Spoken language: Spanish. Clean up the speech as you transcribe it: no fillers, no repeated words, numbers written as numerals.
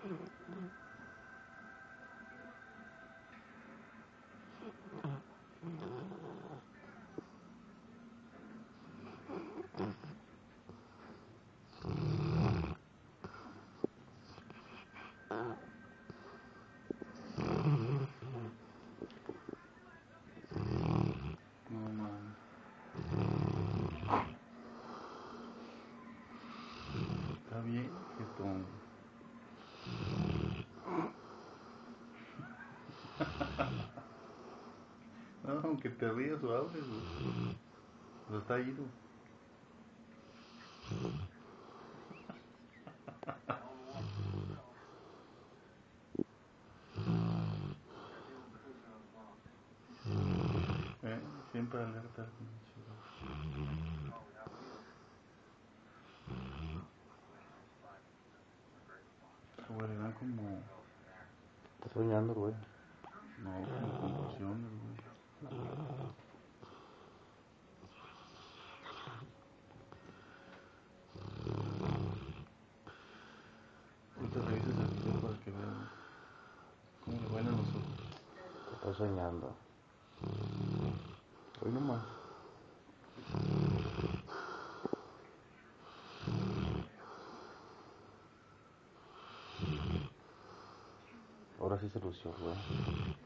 No man. Está bien, jetón. No, aunque te rías o hables, pero está ido. Siempre alerta. Güey, le dan como... Está soñando, güey. No, como convulsiones, güey. Ahorita revisas el video para que vean cómo le bailan los ojos. Está soñando. Hoy nomás. Ahora sí se lució, güey.